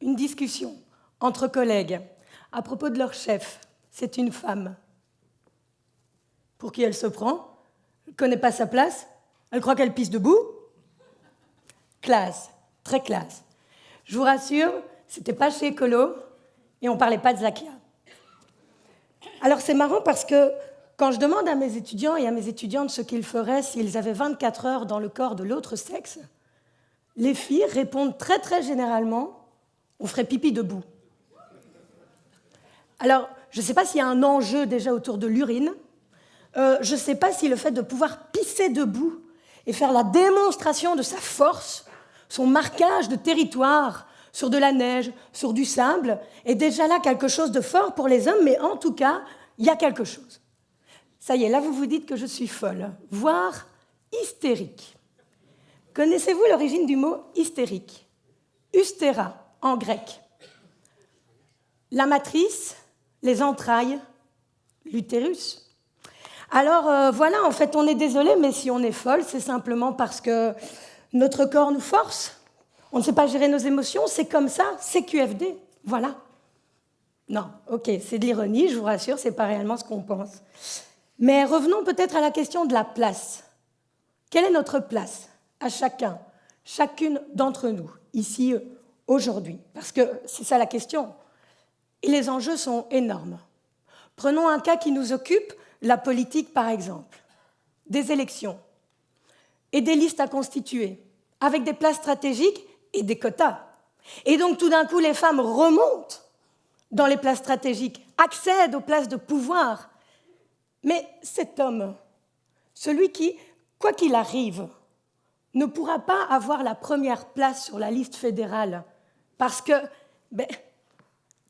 une discussion entre collègues à propos de leur chef. C'est une femme. Pour qui elle se prend? Elle ne connaît pas sa place? Elle croit qu'elle pisse debout? Classe, très classe. Je vous rassure, c'était pas chez Écolo et on ne parlait pas de Zakia. Alors c'est marrant parce que quand je demande à mes étudiants et à mes étudiantes ce qu'ils feraient s'ils avaient 24 heures dans le corps de l'autre sexe, les filles répondent très très généralement « on ferait pipi debout ». Alors, je ne sais pas s'il y a un enjeu déjà autour de l'urine, je ne sais pas si le fait de pouvoir pisser debout et faire la démonstration de sa force, son marquage de territoire sur de la neige, sur du sable, est déjà là quelque chose de fort pour les hommes, mais en tout cas, il y a quelque chose. Ça y est, là vous vous dites que je suis folle, voire hystérique. Connaissez-vous l'origine du mot hystérique? Ustera, en grec. La matrice, les entrailles, l'utérus. Alors voilà, en fait, on est désolé, mais si on est folle, c'est simplement parce que notre corps nous force. On ne sait pas gérer nos émotions, c'est comme ça, c'est QFD, voilà. Non, ok, c'est de l'ironie, je vous rassure, c'est pas réellement ce qu'on pense. Mais revenons peut-être à la question de la place. Quelle est notre place à chacun, chacune d'entre nous, ici, aujourd'hui? Parce que c'est ça la question. Et les enjeux sont énormes. Prenons un cas qui nous occupe, la politique par exemple. Des élections et des listes à constituer, avec des places stratégiques et des quotas. Et donc tout d'un coup, les femmes remontent dans les places stratégiques, accèdent aux places de pouvoir. Mais cet homme, celui qui, quoi qu'il arrive, ne pourra pas avoir la première place sur la liste fédérale parce que,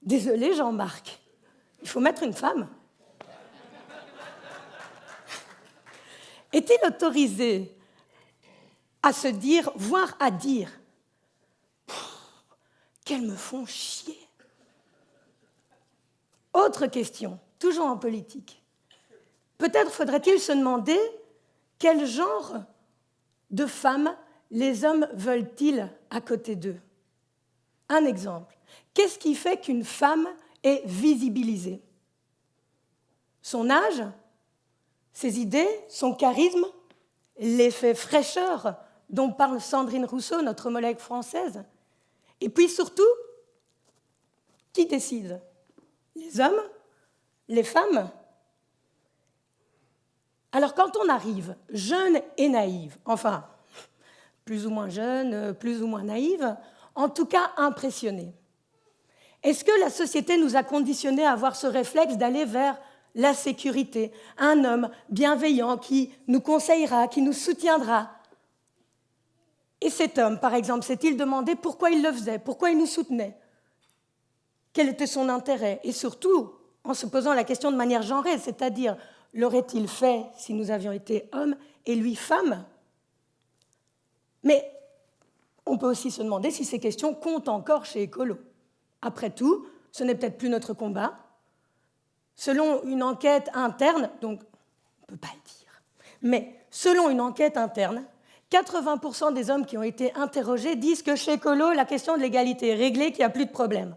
désolé Jean-Marc, il faut mettre une femme. Est-il autorisé à se dire, voire à dire, qu'elles me font chier? Autre question, toujours en politique. Peut-être faudrait-il se demander quel genre de femmes les hommes veulent-ils à côté d'eux? Un exemple. Qu'est-ce qui fait qu'une femme est visibilisée? Son âge, ses idées, son charisme, l'effet fraîcheur dont parle Sandrine Rousseau, notre homologue française. Et puis surtout, qui décide? Les hommes? Les femmes? Alors quand on arrive jeune et naïve, enfin, plus ou moins jeune, plus ou moins naïve, en tout cas impressionnée, est-ce que la société nous a conditionnés à avoir ce réflexe d'aller vers la sécurité, un homme bienveillant qui nous conseillera, qui nous soutiendra? Et cet homme, par exemple, s'est-il demandé pourquoi il le faisait, pourquoi il nous soutenait? Quel était son intérêt? Et surtout, en se posant la question de manière genrée, c'est-à-dire, l'aurait-il fait si nous avions été hommes et lui femme? Mais on peut aussi se demander si ces questions comptent encore chez Écolo. Après tout, ce n'est peut-être plus notre combat. Selon une enquête interne, donc on ne peut pas le dire, mais selon une enquête interne, 80% des hommes qui ont été interrogés disent que chez Écolo, la question de l'égalité est réglée, qu'il n'y a plus de problème.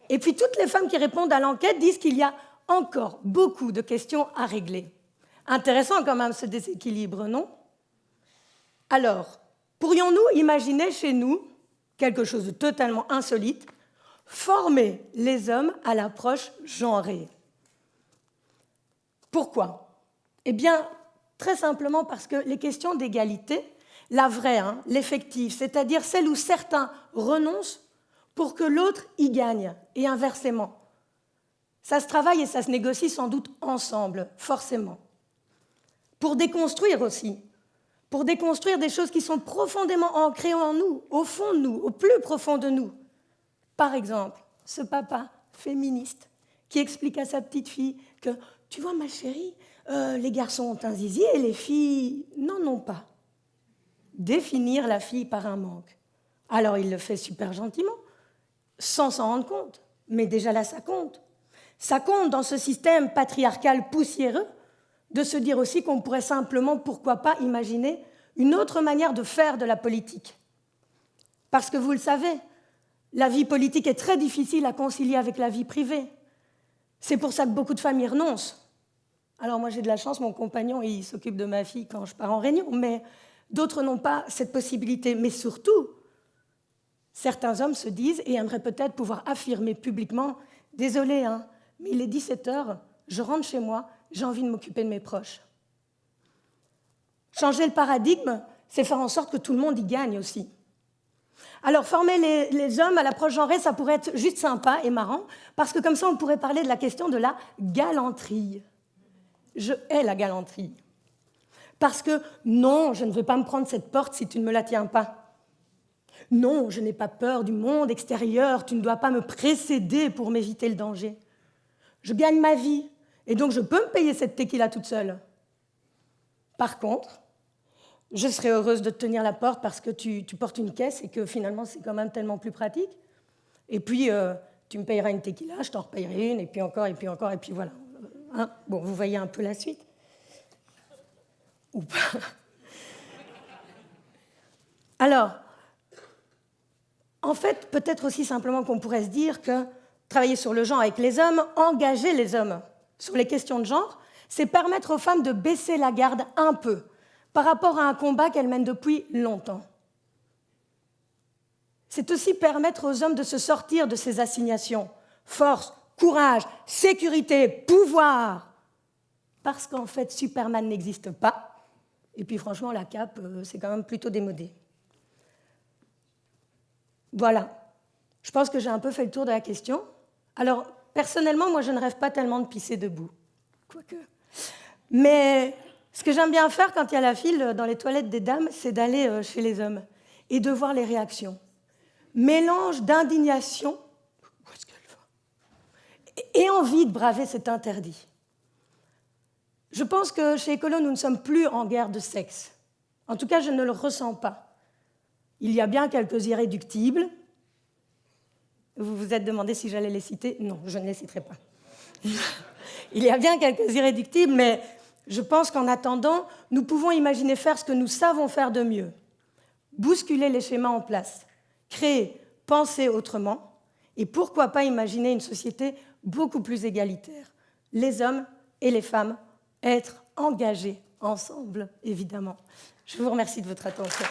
Et puis toutes les femmes qui répondent à l'enquête disent qu'il y a encore beaucoup de questions à régler. Intéressant quand même ce déséquilibre, non? Alors, pourrions-nous imaginer chez nous quelque chose de totalement insolite, former les hommes à l'approche genrée? Pourquoi? Eh bien, très simplement parce que les questions d'égalité, la vraie, l'effective, c'est-à-dire celle où certains renoncent pour que l'autre y gagne, et inversement. Ça se travaille et ça se négocie sans doute ensemble, forcément. Pour déconstruire aussi, pour déconstruire des choses qui sont profondément ancrées en nous, au fond de nous, au plus profond de nous. Par exemple, ce papa féministe qui explique à sa petite fille que « Tu vois, ma chérie, les garçons ont un zizi et les filles n'en ont pas. » Définir la fille par un manque. Alors il le fait super gentiment, sans s'en rendre compte. Mais déjà là, ça compte. Ça compte dans ce système patriarcal poussiéreux de se dire aussi qu'on pourrait simplement, pourquoi pas, imaginer une autre manière de faire de la politique. Parce que vous le savez, La vie politique est très difficile à concilier avec la vie privée. C'est pour ça que beaucoup de femmes y renoncent. Alors moi j'ai de la chance, mon compagnon il s'occupe de ma fille quand je pars en réunion, mais d'autres n'ont pas cette possibilité. Mais surtout, certains hommes se disent et aimeraient peut-être pouvoir affirmer publiquement « Désolé, hein, mais il est 17h, je rentre chez moi, j'ai envie de m'occuper de mes proches. » Changer le paradigme, c'est faire en sorte que tout le monde y gagne aussi. Alors, former les hommes à l'approche genrée, ça pourrait être juste sympa et marrant, parce que comme ça, on pourrait parler de la question de la galanterie. Je hais la galanterie. Parce que non, je ne vais pas me prendre cette porte si tu ne me la tiens pas. Non, je n'ai pas peur du monde extérieur, tu ne dois pas me précéder pour m'éviter le danger. Je gagne ma vie, et donc je peux me payer cette tequila toute seule. Par contre, je serais heureuse de te tenir la porte parce que tu portes une caisse et que finalement c'est quand même tellement plus pratique. Et puis, tu me payeras une tequila, je t'en repayerai une, et puis encore, et puis encore, et puis voilà. Hein, bon, vous voyez un peu la suite. Ou pas. Alors, en fait, peut-être aussi simplement qu'on pourrait se dire que travailler sur le genre avec les hommes, engager les hommes sur les questions de genre, c'est permettre aux femmes de baisser la garde un peu par rapport à un combat qu'elles mènent depuis longtemps. C'est aussi permettre aux hommes de se sortir de ces assignations. Force, courage, sécurité, pouvoir. Parce qu'en fait, Superman n'existe pas. Et puis franchement, la cape, c'est quand même plutôt démodé. Voilà. Je pense que j'ai un peu fait le tour de la question. Alors, personnellement, moi, je ne rêve pas tellement de pisser debout. Quoique. Mais ce que j'aime bien faire quand il y a la file dans les toilettes des dames, c'est d'aller chez les hommes et de voir les réactions. Mélange d'indignation et envie de braver cet interdit. Je pense que chez Écolo, nous ne sommes plus en guerre de sexe. En tout cas, je ne le ressens pas. Il y a bien quelques irréductibles. Vous vous êtes demandé si j'allais les citer. Non, je ne les citerai pas. Il y a bien quelques irréductibles, mais je pense qu'en attendant, nous pouvons imaginer faire ce que nous savons faire de mieux. Bousculer les schémas en place, créer, penser autrement, et pourquoi pas imaginer une société beaucoup plus égalitaire. Les hommes et les femmes, être engagés ensemble, évidemment. Je vous remercie de votre attention.